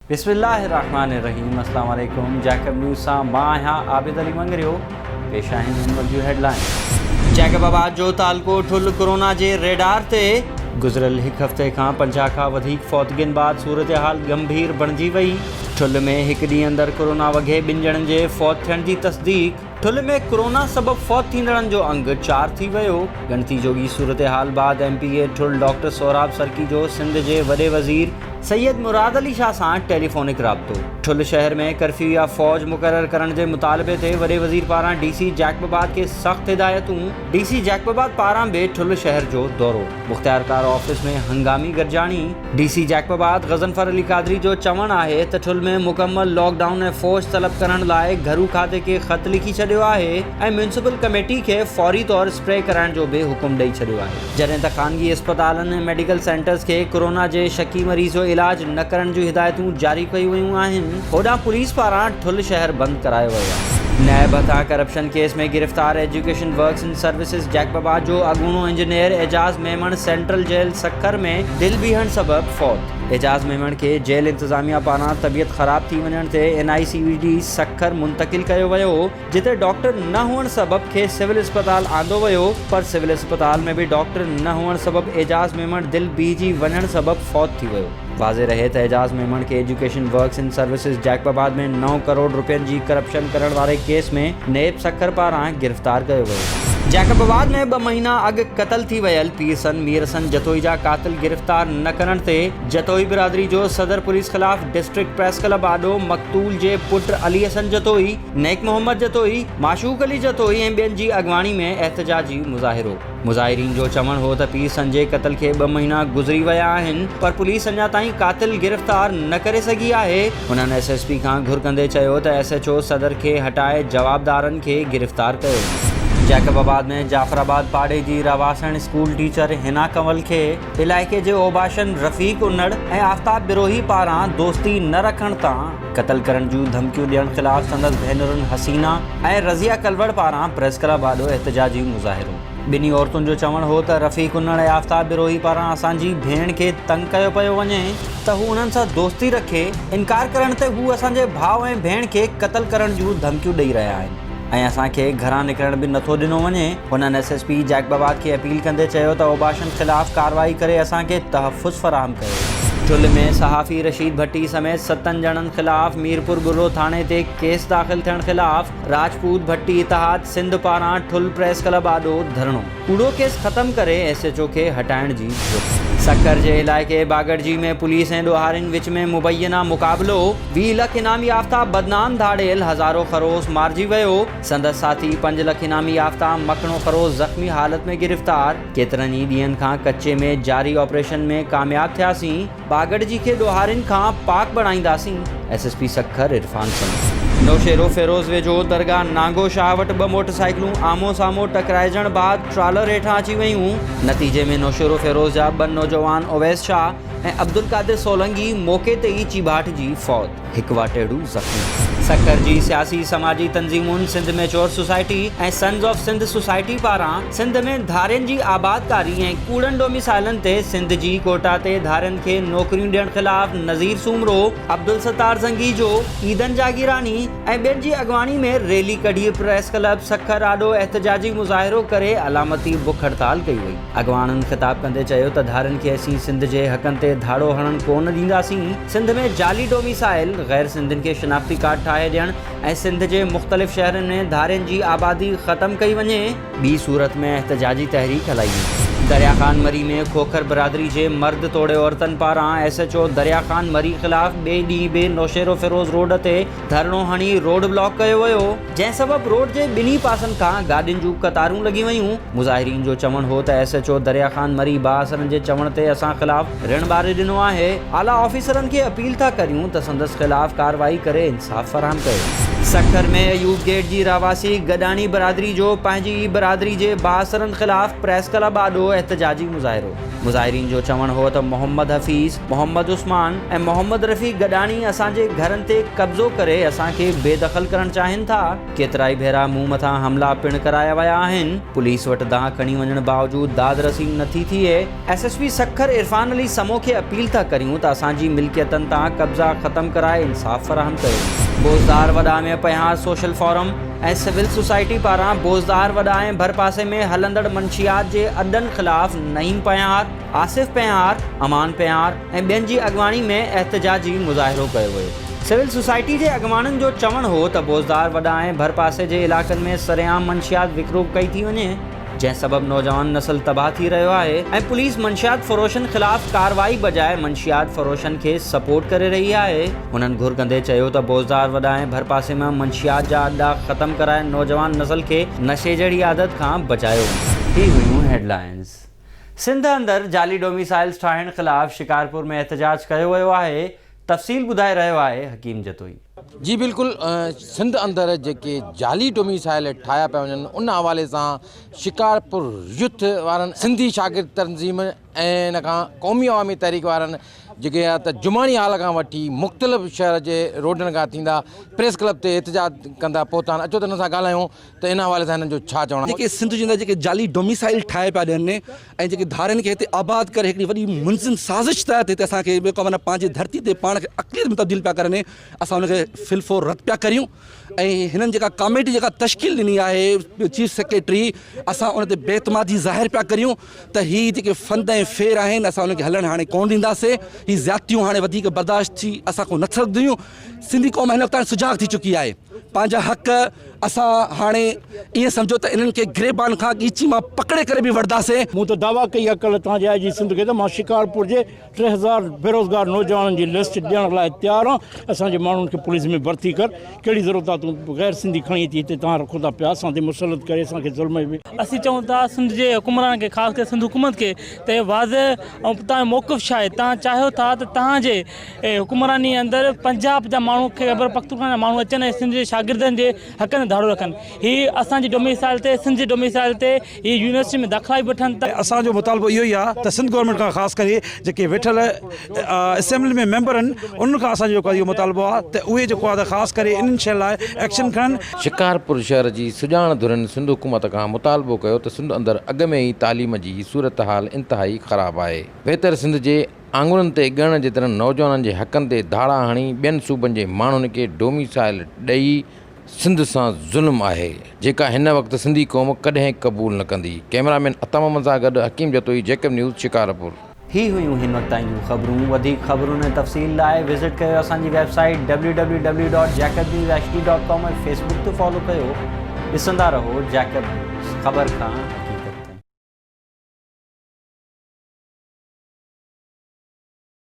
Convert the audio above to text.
बिस्मिल्लाहिर्रहमानिर्रहीम। अस्सलाम वालेकुम। जैकब न्यूज़ सां मां आहियां आबिद अली मंगरियो। पेश आहिनि हिन वक़्त जूं हेडलाइन। जैकबाबाद जो तालको ठुल कोरोना जे रेडार ते। गुज़िरियल हिकु हफ़्ते खां 50 खां वधीक फ़ौतगियुनि बाद सूरत हाल गंभीर बणिजी वई। ठुल में हिकु ॾींहुं अंदरि कोरोना वघे 2 ॼणनि जे फ़ौत थियण जी तस्दीक़। ठुल में कोरोना सबबि फ़ौत थींदड़नि जो अंग 4 थी वियो। ॻणती जोगी सूरत हाल बाद MPA ठुल डॉक्टर सोहराब सरकी जो सिंध जे वॾे वज़ीर सैयद मुराद अली शाह सां टेलीफोनिक राब्तो। ठुल शहर में कर्फ्यू या फ़ौज मुक़रर करण जे मुतालबे ते वॾे वज़ीर पारां DC जैकबाबाद खे सख़्त हिदायतूं। DC जैकबाबाद पारां बि ठुल शहर जो दौरो। मुख़्तियारकार ऑफिस में हंगामी गॾिजाणी। DC जैकबाबाद गज़नफर अली कादरी जो चवणु आहे त ठुल में मुकमल लॉकडाउन ऐं फ़ौज तलब करण लाइ घरू खाते खे ख़त लिखी छॾियो आहे ऐं म्यूनिसिपल कमेटी खे फौरी तौर स्प्रे कराइण जो बि हुकुम ॾेई छॾियो आहे। जॾहिं त ख़ानगी अस्पतालनि ऐं मेडिकल सेंटर्स खे कोरोना जे शकी मरीज़ जो इलाज न करण जूं हिदायतूं जारी कयूं वयूं आहिनि। होॾां पुलिस पारां ठुल शहर बंदि करायो वियो आहे। नैब हथां करप्शन केस में गिरफ़्तार education works and services Jacobabad जो अॻूणो इंजीनियर एजाज़ मेमण सेंट्रल जेल सखर में दिलि बीहण सबबि फ़ौत। एजाज़ मेमण खे जेल इंतज़ामिया पारां तबियत ख़राब थी वञण ते NICVD सखर मुंतक़िल कयो वियो, जिते डॉक्टर न हुअण सबबि खे सिविल अस्पताल आंदो वियो, पर सिविल अस्पताल में बि डॉक्टर न हुअण सबबि एजाज़ मेमण दिलि बीहजी वञण सबबि फ़ौत थी वियो। वाज़े रहे त एजाज़ मेमण खे education works and services Jacobabad में 9 करोड़ रुपयनि जी करप्शन करण वारे केस में नेब सखर पारां गिरफ़्तार कयो वियो। जैकबाबाद में 2 महीना अॻु क़तल थी वियल पीरसन मीरसन जतोई जा क़ातिल गिरफ़्तार न करण ते जतोई बिरादरी जो सदर पुलिस ख़िलाफ़ डिस्ट्रिक्ट प्रेस क्लब आॾो मक़तूल जे पुट अली हसन जतोई, नेक मोहम्मद जतोई, माशूक अली जतोई ऐं ॿियनि जी अॻवाणी में एहतजाजी मुज़ाहिरो। मुज़ाहिरीन जो चवणु हो त पीरसन जे क़तल खे 2 महीना गुज़री विया आहिनि, पर पुलिस अञा ताईं क़ातिल गिरफ़्तार न करे सघी आहे। हुननि SSP खां घुर कंदे चयो त SHO सदर खे हटाए जवाबदारनि खे गिरफ़्तार कयो। जैकबाबाद में जाफराबाद पाड़े जी रवासण स्कूल टीचर हिना कंवल खे इलाइक़े जे ओबाशन रफ़ीक उन्नड़ ऐं आफ्ताब बिरोही पारां दोस्ती न रखण तां क़तल करण जूं धमकियूं ॾियण ख़िलाफ़ संदसि भेनरुनि हसीना ऐं रज़िया कलवड़ पारां प्रेस क्लब आॾो एहतजाजी मुज़ाहिरो। ॿिन्ही औरतुनि जो चवणु हो त रफ़ीक उन्नड़ ऐं आफ्ताब बिरोही पारां असांजी भेण खे तंग कयो पियो वञे त हू उन्हनि सां दोस्ती रखे। इनकार करण ते हू असांजे भाउ ऐं भेण खे क़तल करण जूं धमकियूं ॾेई रहिया आहिनि ऐं असांखे घरां निकिरण बि नथो ॾिनो वञे। हुननि SSP जैकबाबाद खे अपील कंदे चयो त ओबाशन ख़िलाफ़ कार्रवाई करे असांखे तहफ़ुज़ फ़राहम कयो। ठुल में सहाफ़ी रशीद भट्टी समेत 7 ॼणनि ख़िलाफ़ मीरपुर बुर्रो थाणे ते केस दाख़िल थियण ख़िलाफ़ राजपूत भट्टी इतिहाद सिंध पारां ठुल प्रेस क्लब आॾो धरणो। कूड़ो केस ख़तमु करे SHO खे हटाइण जी घुर। सखर जे इलाइक़े बागड़जी में पुलिस ऐं ॾोहारियुनि विच में मुबैना मुक़ाबिलो। 20 लख इनामी याफ़्ता बदनाम धाड़ेल हज़ारो खरोस मारिजी वियो। संदसि साथी 5 लख इनामी याफ़्ता मखणो खरोस ज़ख़्मी हालत में गिरफ़्तार। केतिरनि ई ॾींहंनि खां कच्चे में जारी ऑपरेशन में कामयाब थियासीं। बागड़जी खे ॾोहारियुनि खां पाक बणाईंदासीं। SSP सखर इरफान सम। नौशेरो फेरोज़ वेझो दरगाह नांगो शाह वटि 2 मोटरसाइकिलूं आमो साम्हूं टकराइजण बाद ट्रालर हेठां अची वयूं। नतीजे में नौशेरो फेरोज़ जा 2 नौजवान ओवैस शाह ऐं अब्दुल कादिर सोलंगी मौक़े ते ई चिबाट जी फ़ौत। हिकु वाटेड़ू ज़ख़्मी। सखर जी सियासी समाजी तंज़ीमुनि सिंध मैच्योर सोसाइटी ऐं सन्स ऑफ सिंध सोसाइटी पारां सिंध में धारियुनि जी आबादकारी ऐं कूड़नि डोमिसाइलनि ते सिंध जी कोटा ते धारियुनि खे नौकरियूं ॾियण ख़िलाफ़ नज़ीर सूमरो, अब्दुल सत्तार ज़ंगी जो, ईदन जागीरानी ऐं ॿियनि जी अॻवाणी में रैली कढी प्रेस क्लब सखर आॾो एहतजाजी मुज़ाहिरो करे अलामती बुख हड़ताल कई वई। अॻवाननि ख़िताब कंदे चयो त धारियुनि खे असीं सिंध जे हक़नि ते धाड़ो हणण कोन ॾींदासीं। सिंध में जाली डोमिसाइल गैर सिंधियुनि खे शिनाख्ती कार्ड ठाहे ॾियण ऐं सिंध जे मुख़्तलिफ़ शहरनि में धारियुनि जी आबादी ख़तमु कई वञे। ॿी सूरत में एहतजाजी तहरीक हलाई वई। दरिया ख़ान मरी में खोखर बिरादरी जे मर्द तोड़े औरतनि पारां SHO दरिया ख़ान मरी ख़िलाफ़ ॿिए ॾींहुं बि नौशेरो फेरोज़ रोड ते धरणो हणी रोड ब्लॉक कयो वियो, जंहिं सबबि रोड जे ॿिन्ही पासनि खां गाॾियुनि जूं क़तारूं लॻी वयूं। मुज़ाहिरीन जो चवणु हो त SHO दरिया ख़ान मरी बाअसरनि जे चवण ते असां ख़िलाफ़ ऋण ॿारे ॾिनो आहे। आला ऑफिसरनि खे अपील था करियूं त संदसि ख़िलाफ़ कार्रवाई करे इंसाफ़ फ़राहम कयो। सखर में अयूब गेट जी रहवासी गडानी बरादरी जो पंहिंजी बरादरी जे बासरनि ख़िलाफ़ प्रेस क्लब आॾो एहतजाजी मुज़ाहिरो। मुज़ाहिरीन जो चवणु हो त मोहम्मद हफ़ीज़, मोहम्मद उस्मान ऐं मोहम्मद रफ़ी गडानी असांजे घरनि ते कब्ज़ो करे असांखे बेदख़ल करणु चाहिनि था। केतिरा ई भेरा मूं मथां हमला पिणु कराया विया आहिनि। पुलिस वटि दांह खणी वञण बावजूदु दाद रसी नथी थिए। SSP सखर इरफान अली समो खे अपील था करियूं त असांजी मिल्कियतनि तां कब्ज़ा ख़तमु कराए इंसाफ़ फ़राहम कयो। बोज़दार वॾा में पयार सोशल फोरम ऐं सिविल सोसाइटी पारां बोज़दार वॾा ऐं भरपासे में हलंदड़ मंशियात जे अॾनि ख़िलाफ़ नईम पयार, आसिफ़ पयार, अमान पयार ऐं ॿियनि जी अॻवानी में एहतजाजी मुज़ाहिरो कयो वियो। सिविल सोसाइटी जे अॻवाननि जो चवणु हो त बोज़दार वॾा ऐं भरपासे जे इलाइक़नि में सरेआम मंशियात विकिरो कई थी वञे, जंहिं सबबि नौजवान नस्ल तबाह थी रहियो आहे ऐं पुलिस मंशियात फ़रोशनि ख़िलाफ़ कार्रवाई बजाए मंशियात फ़रोशनि खे सपोर्ट करे रही आहे। हुननि घुर कंदे चयो त बोज़दार वॾा ऐं भरपासे में मंशियात जा अॾा ख़तमु कराए नौजवान नस्ल खे नशे जहिड़ी आदत खां बचायो। ही हुयूं हेडलाइंस। सिंध अंदरि जाली डोमिसाइल्स ठाहिण ख़िलाफ़ शिकारपुर में एहतजाज कयो वियो आहे। तफ़सील ॿुधाए रहियो आहे हकीम जतोई। जी बिल्कुलु, सिंध अंदरि जेके जाली डोमिसाइल ठाहिया पिया वञनि उन हवाले सां शिकारपुर यूथ वारनि, सिंधी शागिर्द तंज़ीम ऐं इन खां क़ौमी अवामी तहरीक वारनि जेके आहे त जुमानी हाल खां वठी मुख़्तलिफ़ शहर जे रोडनि खां थींदा प्रेस क्लब ते एहतजाज कंदा पहुता आहिनि। अचो त हिन सां ॻाल्हायूं त इन हवाले सां हिननि जो छा चवणु आहे। जेके सिंध जे अंदरि जेके जाली डोमिसाइल ठाहे पिया ॾियनि ऐं जेके धारनि खे हिते आबाद करे हिकिड़ी वॾी मुनज़िम साज़िश तहत हिते असांखे ॿियो माना पंहिंजी धरती ते पाण खे अक़लियत में तब्दील पिया करनि, असां हुनखे फिलफोर रद्द पिया करियूं। ऐं हिननि जेका कमेटी जेका तश्कील ॾिनी आहे चीफ सेक्रेटरी, असां उन ते बेतमादी ज़ाहिर पिया करियूं त हीअ जेके फंद ऐं फेर आहिनि असां उनखे हलणु हाणे कोन ॾींदासीं। हीअ ज़्यादतियूं हाणे वधीक बर्दाश्त थी असां को न सघंदियूं। सिंधी क़ौम हिन वक़्तु सुजाग थी चुकी आहे। पंहिंजा हक़ असां हाणे ईअं सम्झो त इन्हनि खे गिरेबान खां ॻीची मां पकड़े करे बि वठंदासीं। मूं त दावा कई आहे कल्ह तव्हांजे आई जी सिंध खे त मां शिकारपुर जे 3000 बेरोज़गार नौजवाननि जी लिस्ट ॾियण लाइ तयारु आहियां। असांजे माण्हुनि खे पुलिस में भर्ती कर, कहिड़ी ज़रूरत आहे तूं गैर सिंधी खणी अची हिते तव्हां रखो था पिया असां ते मुसलत करे असांखे ज़ुल्म बि। असीं चऊं था सिंध जे हुकुमरान खे, ख़ासि करे सिंध हुकूमत खे त वाज़े ऐं तव्हांजो मौक़िफ़ छा आहे। तव्हां चाहियो था त तव्हांजे हुकुमरानी अंदरि पंजाब जा माण्हू ख़ैबर पख्तूनख्वा जा माण्हू अचनि ऐं सिंध जे शागिर्दनि जे हक़नि ते धाड़ो रखनि। हीअ असांजी डोमिसाइल ते, सिंध जे डोमिसाइल ते हीअ यूनिवर्सिटी में दाख़िला बि वठनि था। असांजो मुतालबो इहो ई आहे त सिंध गवर्नमेंट खां ख़ासि करे जेके वेठल असेंबली में मेंबर आहिनि उन्हनि खां असांजो जेको इहो मुतालबो आहे त उहे जेको आहे त ख़ासि करे इन्हनि शयुनि लाइ एक्शन खणनि। शिकारपुर शहर जी सुञाण धुरनि सिंध हुकूमत खां मुतालबो कयो त सिंध अंदरि अॻु में ई तालीम जी सूरत हाल इंतिहाई ख़राबु आहे। बहितर सिंध जे आंगुरनि ते ॻणण जे तरह नौजवाननि जे हक़नि ते धाड़ा हणी ॿियनि सूबनि जे माण्हुनि खे डोमिसाइल ॾेई सिंध सां ज़ुल्म आहे, जेका हिन वक़्तु सिंधी क़ौम कॾहिं क़बूल न कंदी। कैमरामैन अता मोहम्मद सां गॾु हकीम जतोई, जैकब न्यूज़, शिकारपुर। ही हुयूं हिन वक़्त ताईं जूं ख़बरूं। वधीक ख़बरुनि ऐं तफ़सील लाइ विज़िट कयो असांजी वेबसाइट www.jacobnewshd.com ऐं फेसबुक ते फॉलो कयो। ॾिसंदा रहो जैकब न्यूज़, ख़बर खां